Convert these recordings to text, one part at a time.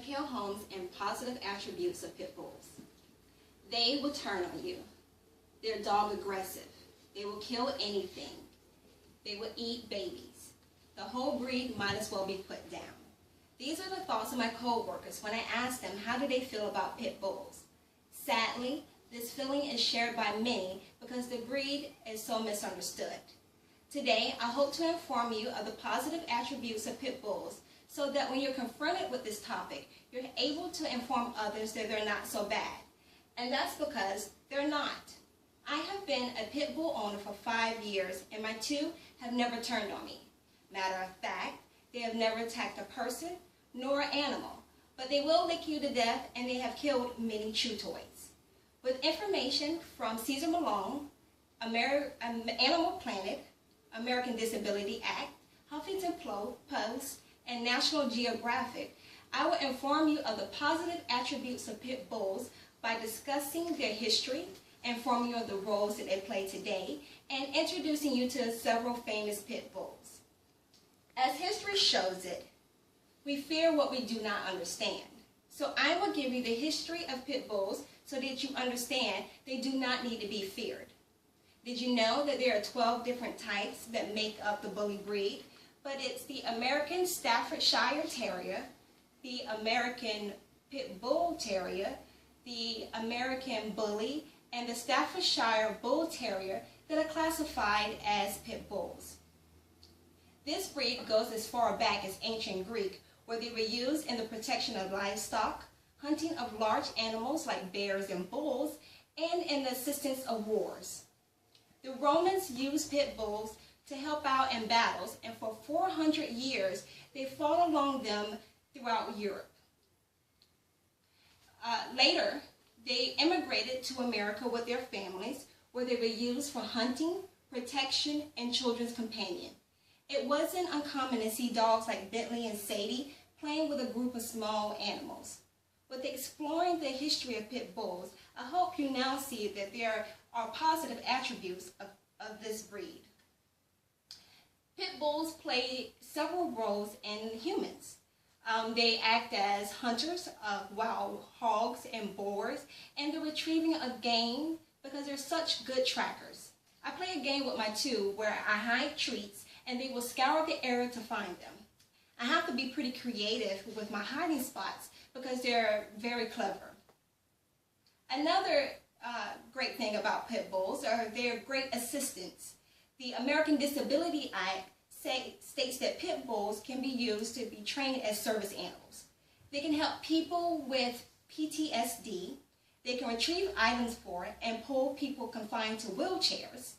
Mikhail Holmes and positive attributes of pit bulls. They will turn on you. They're dog aggressive. They will kill anything. They will eat babies. The whole breed might as well be put down. These are the thoughts of my co-workers when I asked them how do they feel about pit bulls. Sadly, this feeling is shared by many because the breed is so misunderstood. Today, I hope to inform you of the positive attributes of pit bulls so that when you're confronted with this topic, you're able to inform others that they're not so bad. And that's because they're not. I have been a pit bull owner for 5 years, and my two have never turned on me. Matter of fact, they have never attacked a person nor an animal, but they will lick you to death, and they have killed many chew toys. With information from Cesar Millan, Animal Planet, American Disability Act, Huffington Post, and National Geographic, I will inform you of the positive attributes of pit bulls by discussing their history, informing you of the roles that they play today, and introducing you to several famous pit bulls. As history shows it, we fear what we do not understand. So I will give you the history of pit bulls so that you understand they do not need to be feared. Did you know that there are 12 different types that make up the bully breed? But it's the American Staffordshire Terrier, the American Pit Bull Terrier, the American Bully, and the Staffordshire Bull Terrier that are classified as pit bulls. This breed goes as far back as ancient Greek, where they were used in the protection of livestock, hunting of large animals like bears and bulls, and in the assistance of wars. The Romans used pit bulls to help out in battles, and for 400 years they fought along them throughout Europe. Later, they immigrated to America with their families, where they were used for hunting, protection, and children's companion. It wasn't uncommon to see dogs like Bentley and Sadie playing with a group of small animals. With exploring the history of pit bulls, I hope you now see that there are positive attributes of this breed. Pit bulls play several roles in humans. They act as hunters of wild hogs and boars, and the retrieving of game because they're such good trackers. I play a game with my two where I hide treats and they will scour the area to find them. I have to be pretty creative with my hiding spots because they're very clever. Another great thing about pit bulls are their great assistants. The American Disability Act states that pit bulls can be used to be trained as service animals. They can help people with PTSD. They can retrieve items for and pull people confined to wheelchairs.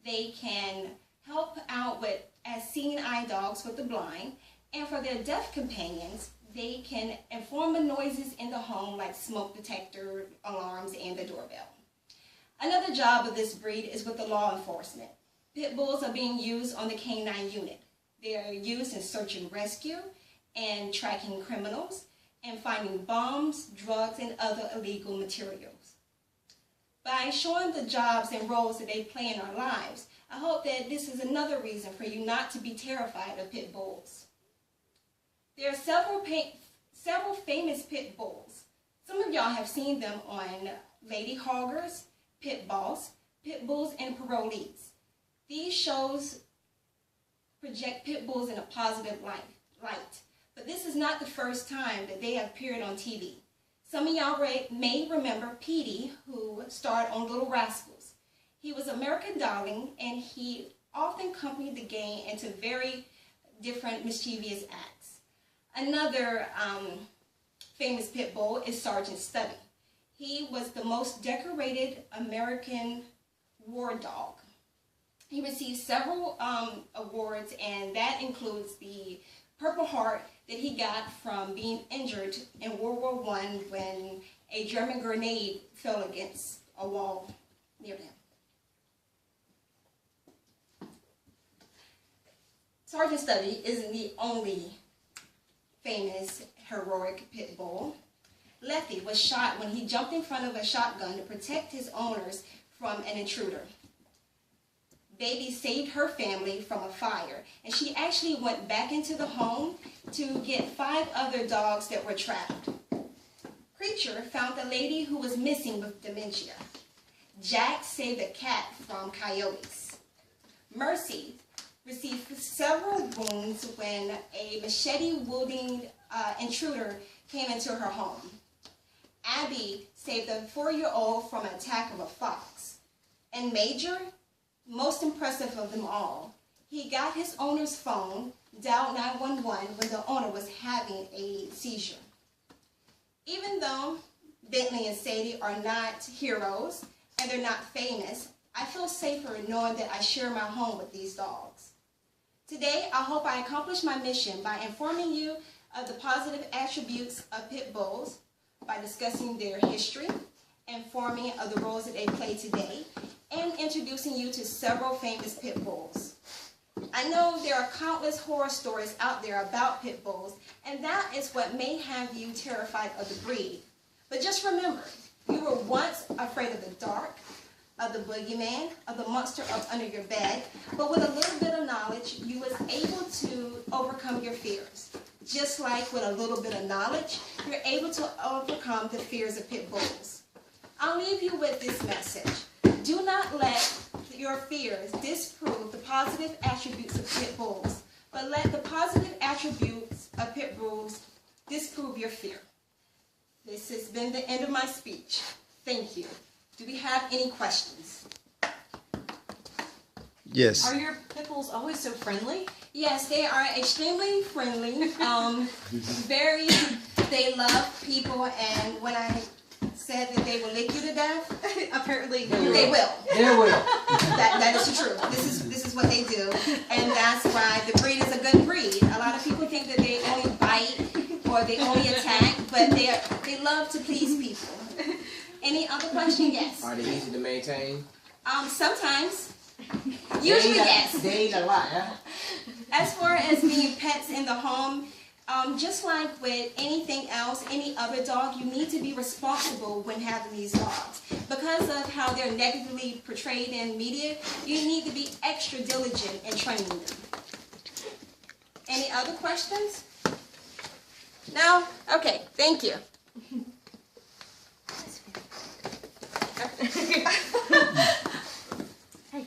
They can help out with as seeing eye dogs with the blind. And for their deaf companions, they can inform of noises in the home like smoke detector, alarms, and the doorbell. Another job of this breed is with the law enforcement. Pit bulls are being used on the K-9 unit. They are used in search and rescue and tracking criminals and finding bombs, drugs, and other illegal materials. By showing the jobs and roles that they play in our lives, I hope that this is another reason for you not to be terrified of pit bulls. There are several famous pit bulls. Some of y'all have seen them on Lady Hoggers, Pit Boss, Pit Bulls, and Parolees. These shows project pit bulls in a positive light, but this is not the first time that they have appeared on TV. Some of y'all may remember Petey, who starred on Little Rascals. He was American Darling, and he often accompanied the gang into very different mischievous acts. Another famous pit bull is Sergeant Stubby. He was the most decorated American war dog. He received several awards, and that includes the Purple Heart that he got from being injured in World War I when a German grenade fell against a wall near him. Sergeant Stubby isn't the only famous heroic pit bull. Lefty was shot when he jumped in front of a shotgun to protect his owners from an intruder. Baby saved her family from a fire, and she actually went back into the home to get 5 other dogs that were trapped. Preacher found the lady who was missing with dementia. Jack saved a cat from coyotes. Mercy received several wounds when a machete-wielding intruder came into her home. Abby saved a 4-year-old from an attack of a fox. And Major, most impressive of them all, he got his owner's phone, dialed 911 when the owner was having a seizure. Even though Bentley and Sadie are not heroes and they're not famous, I feel safer knowing that I share my home with these dogs. Today, I hope I accomplish my mission by informing you of the positive attributes of pit bulls, by discussing their history, informing of the roles that they play today, and introducing you to several famous pit bulls. I know there are countless horror stories out there about pit bulls, and that is what may have you terrified of the breed. But just remember, you were once afraid of the dark, of the boogeyman, of the monster up under your bed, but with a little bit of knowledge, you was able to overcome your fears. Just like with a little bit of knowledge, you're able to overcome the fears of pit bulls. I'll leave you with this message. Do not let your fears disprove the positive attributes of pit bulls, but let the positive attributes of pit bulls disprove your fear. This has been the end of my speech. Thank you. Do we have any questions? Yes. Are your pit bulls always so friendly? Yes, they are extremely friendly. They love people, and when I said that they will lick you to death, Apparently, they will. They will. That is the truth. This is what they do, and that's why the breed is a good breed. A lot of people think that they only bite or they only attack, but they love to please people. Any other question? Yes. Are they easy to maintain? Sometimes. Usually, yes. They eat a lot, huh? As far as being pets in the home, just like with anything else, any other dog, you need to be responsible when having these dogs. Because of how they're negatively portrayed in media, you need to be extra diligent in training them. Any other questions? No? Okay, thank you. Hey.